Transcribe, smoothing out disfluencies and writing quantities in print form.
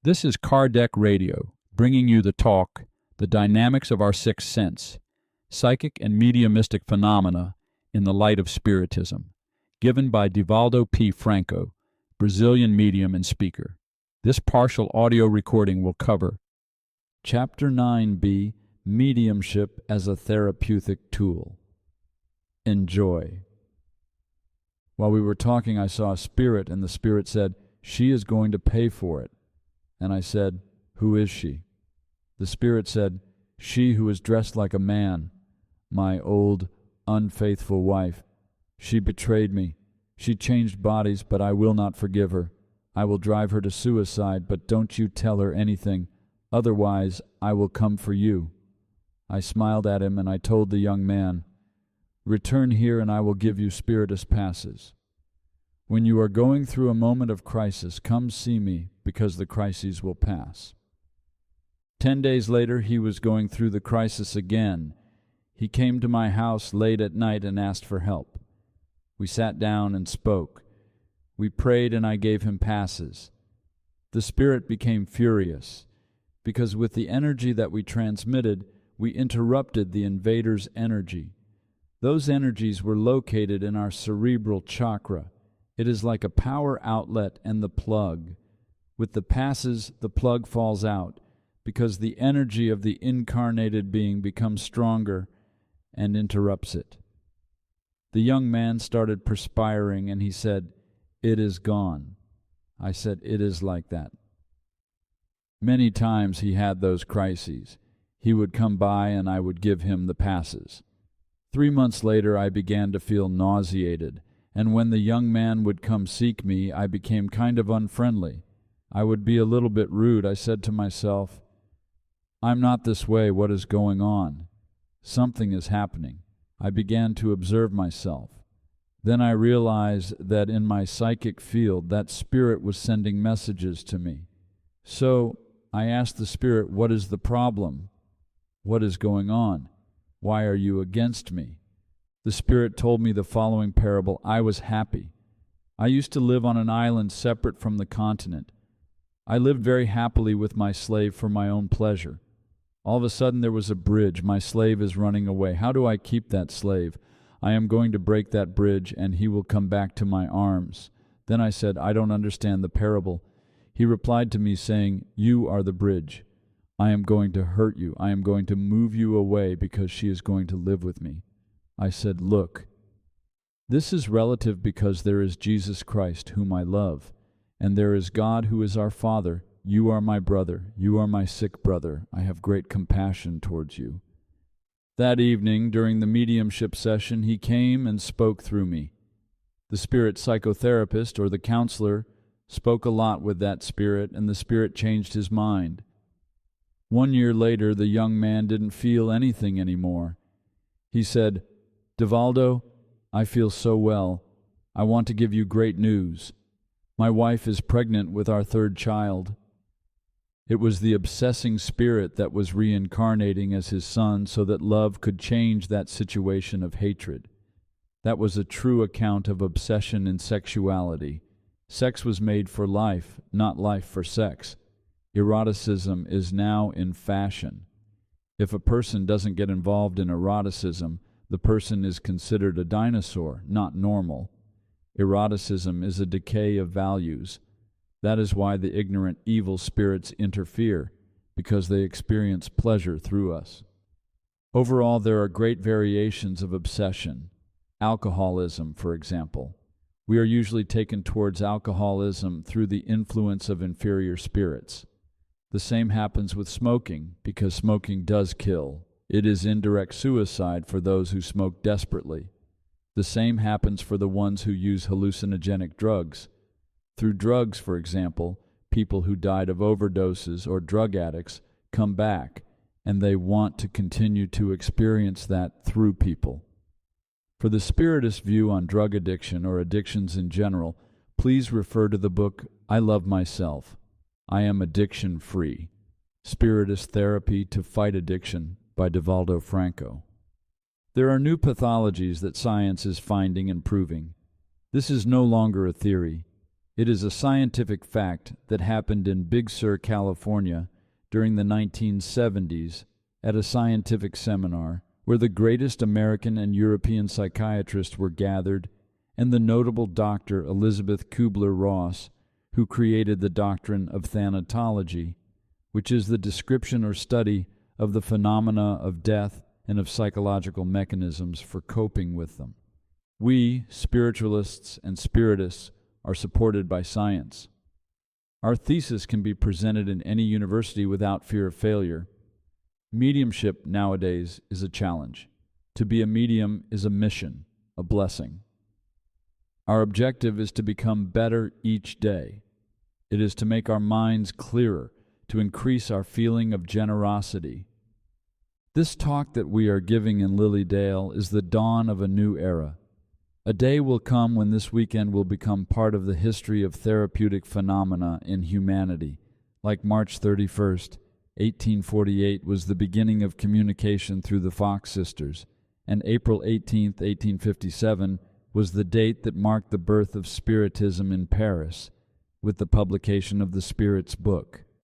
This is Kardec Radio, bringing you the talk, the dynamics of our sixth sense, psychic and mediumistic phenomena in the light of Spiritism, given by Divaldo P. Franco, Brazilian medium and speaker. This partial audio recording will cover Chapter 9b, Mediumship as a Therapeutic Tool. Enjoy. While we were talking, I saw a spirit, and the spirit said, "She is going to pay for it." And I said, "Who is she?" The spirit said, "She who is dressed like a man, my old, unfaithful wife. She betrayed me. She changed bodies, but I will not forgive her. I will drive her to suicide, but don't you tell her anything. Otherwise, I will come for you." I smiled at him, and I told the young man, "Return here, and I will give you spiritus passes. When you are going through a moment of crisis, come see me, because the crises will pass." 10 days later, he was going through the crisis again. He came to my house late at night and asked for help. We sat down and spoke. We prayed, and I gave him passes. The spirit became furious, because with the energy that we transmitted, we interrupted the invader's energy. Those energies were located in our cerebral chakra. It is like a power outlet and the plug. With the passes, the plug falls out, because the energy of the incarnated being becomes stronger and interrupts it. The young man started perspiring, and he said, "It is gone." I said, "It is like that." Many times he had those crises. He would come by, and I would give him the passes. 3 months later, I began to feel nauseated, and when the young man would come seek me, I became kind of unfriendly. I would be a little bit rude. I said to myself, "I'm not this way. What is going on? Something is happening." I began to observe myself. Then I realized that in my psychic field, that spirit was sending messages to me. So I asked the spirit, "What is the problem? What is going on? Why are you against me?" The spirit told me the following parable. I was happy. I used to live on an island separate from the continent. I lived very happily with my slave for my own pleasure. All of a sudden there was a bridge. My slave is running away. How do I keep that slave? I am going to break that bridge, and he will come back to my arms. Then I said, "I don't understand the parable." He replied to me saying, "You are the bridge. I am going to hurt you. I am going to move you away because she is going to live with me." I said, "Look, this is relative because there is Jesus Christ whom I love, and there is God who is our Father. You are my brother. You are my sick brother. I have great compassion towards you." That evening, during the mediumship session, he came and spoke through me. The spirit psychotherapist, or the counselor, spoke a lot with that spirit, and the spirit changed his mind. 1 year later, the young man didn't feel anything anymore. He said, "Divaldo, I feel so well. I want to give you great news. My wife is pregnant with our third child." It was the obsessing spirit that was reincarnating as his son so that love could change that situation of hatred. That was a true account of obsession in sexuality. Sex was made for life, not life for sex. Eroticism is now in fashion. If a person doesn't get involved in eroticism, the person is considered a dinosaur, not normal. Eroticism is a decay of values. That is why the ignorant, evil spirits interfere, because they experience pleasure through us. Overall, there are great variations of obsession. Alcoholism, for example. We are usually taken towards alcoholism through the influence of inferior spirits. The same happens with smoking, because smoking does kill. It is indirect suicide for those who smoke desperately. The same happens for the ones who use hallucinogenic drugs. Through drugs, for example, people who died of overdoses or drug addicts come back, and they want to continue to experience that through people. For the Spiritist view on drug addiction or addictions in general, please refer to the book I Love Myself. I Am Addiction-Free. Spiritist Therapy to Fight Addiction by Divaldo Franco. There are new pathologies that science is finding and proving. This is no longer a theory. It is a scientific fact that happened in Big Sur, California during the 1970s at a scientific seminar where the greatest American and European psychiatrists were gathered and the notable Dr. Elizabeth Kubler-Ross, who created the doctrine of thanatology, which is the description or study of the phenomena of death and of psychological mechanisms for coping with them. We, spiritualists and spiritists, are supported by science. Our thesis can be presented in any university without fear of failure. Mediumship nowadays is a challenge. To be a medium is a mission, a blessing. Our objective is to become better each day. It is to make our minds clearer, to increase our feeling of generosity. This talk that we are giving in Lilydale is the dawn of a new era. A day will come when this weekend will become part of the history of therapeutic phenomena in humanity, like March 31st, 1848 was the beginning of communication through the Fox sisters, and April 18, 1857 was the date that marked the birth of Spiritism in Paris, with the publication of the Spirit's book.